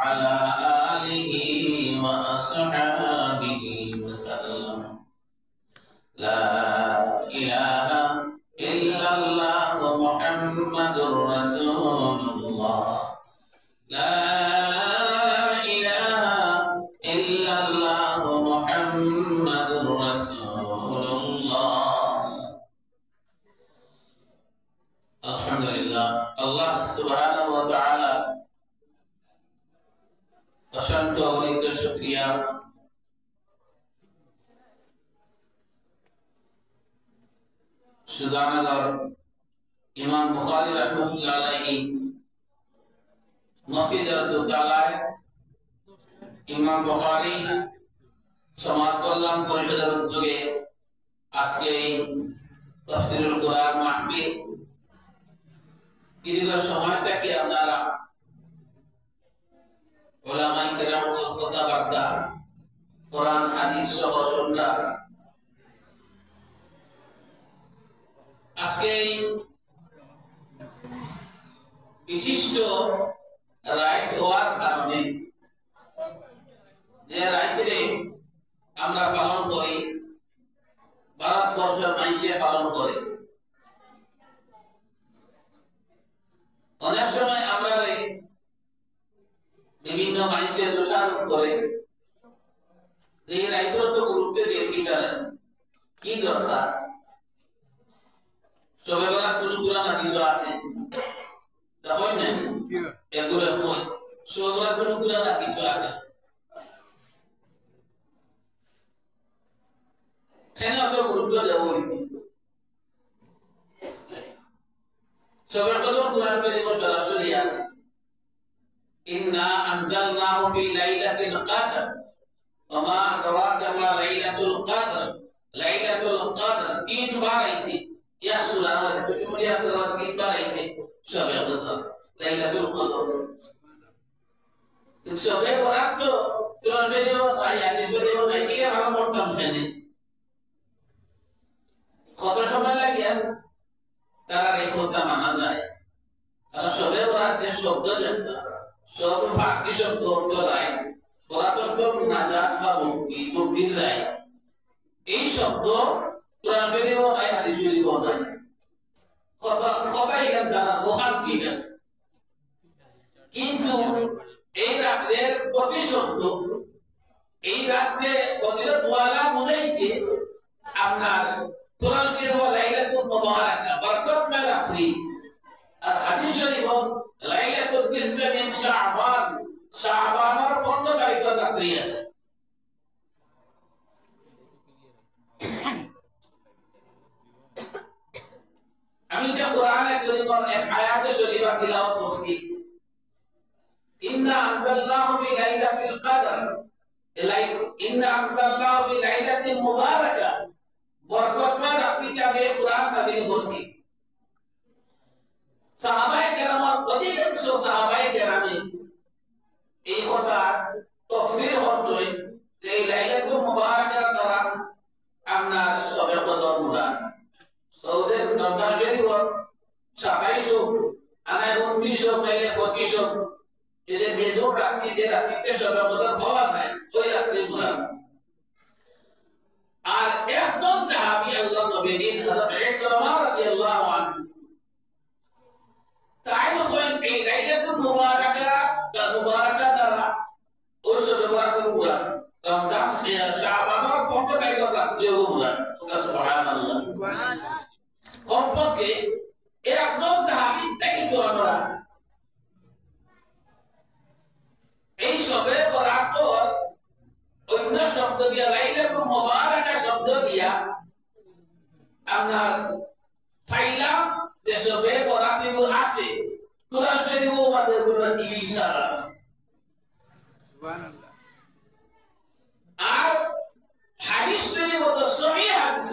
وعلى آله وأصحابه وسلم لا إله إلا الله محمد رسول الله لا إله إلا الله محمد رسول الله الحمد لله الله سبحانه وتعالى অসংখ্য অগণিত শুকরিয়া সুজানগর ইমাম বুখারী রাহমাতুল্লাহ আলাইহি মসজিদের দোতলায় ইমাম বুখারী সমাজ কল্যাণ পরিষদের উদ্যোগে আজকে এই তাফসীরুল কুরআন মাহফিল দীর্ঘ সময় থেকে আপনারা উলামায়ে কেরামের কথাবার্তা কোরআন হাদিস সহ শুনলাম। আজকে বিশিষ্ট রাইট হওয়ার কারণে যে রাইটে আমরা পালন করি ভারতবর্ষের মানুষে পালন করে অনেক সময় আমরা বিভিন্ন মানুষের দোষারোপ করে এই রাইটের তো গুরুত্ব দিয়ে কি দরকার সবে বরাত কোন কুরআন হাদিস আছে দেখুন না এগুলো কই সবে বরাত কোন কুরআন হাদিস আছে কেন এত গুরুত্ব দেব সবে কত কুরআন শরীফ সরাসরি আছে ইন্না আনজালনাহু ফি লাইলাতিল কদর ওয়া মা আদরাকা মা লাইলাতুল কদর লাইলাতুল কদর তিনবার আইছে ইয়া সুবহানাল্লাহ তুমি আপনারা তিনবার আইছে সবে কদর লাইলাতুল কদর সবে বরাত তো কোরআন শরীফ আর হাদিস শরীফ নাকি আমরা পড়তাম জানি কত সময় লাগে তারা এই কথা মানা যায় আর সবে বরাত যে শব্দ জানতা সব ফার্সি শব্দ অর্থ নাই বরাত অর্থ নাজাত বা মুক্তির রায় এই শব্দ কোরআন শরীফ নাই হাদিস শরীফ নাই কথা এখান দ্বারা ওখান ঠিক আছে কিন্তু এই রাতের প্রতিশব্দ এই রাত্রে ফজিলত ওয়ালা বুঝাইতে আপনার কোরআন শরীফ লাইলাতুল মুবারাকা বরকতময় রাত্রি আর হাদিস শরীফ লাইলাতুল নিসফ মিন শাবান শাবানের 15 তারিখের রাত্রি আছে আমি যে কোরআনে কারীমের এক আয়াত শরীফা তিলাওয়াত করছি ইন্না আনজালনাহু ফি লাইলাতিল কদর ইন্না আনজালনাহু ফি লাইলাতিল মুবারাকা বরকতময় রাত্রিতে আমি কোরআন নাযিল করছি সাহাবায়ে কেরামের অধিকাংশ সাহাবায়ে কেরামে এই কথা তাফসীর করতেন যে এই লাইলাতুল মুবারাকার দ্বারা আপনার শবে কদর মুরাদ সৌদের রমজান শরীফ 27 আনা 29 মেলে 25 যে বেজুর রাত্রি যে রাত্রিতে শবে কদর পাওয়া যায় ওই রাত্রি মুরাদ আর একজন সাহাবী আল্লাহর নবী দিন হযরত ইকরামা রাদিয়াল্লাহু আনহু তাইল করেন এই লাইলাতুল মুবারাকা দ্বারা ওই শবে বরাতের মুরাদ রমজান শাবানের 15 তারিখের রাত্রি মুরাদ সুবহানাল্লাহ সুবহানাল্লাহ কমপক্ষে একজন সাহাবী থেকে তো আমরা এই শবে বরাতর অন্য শব্দ দিয়া লাইলাতুল মুবারাকা শব্দ দিয়া আপনার ফাইলাম যে শবে বরাতিব আছে কোরআন শরীফ আমাদের কোরআন ইশারা আছে সুবহানাল্লাহ আর হাদিস শরীফ তো সহিহ হাদিস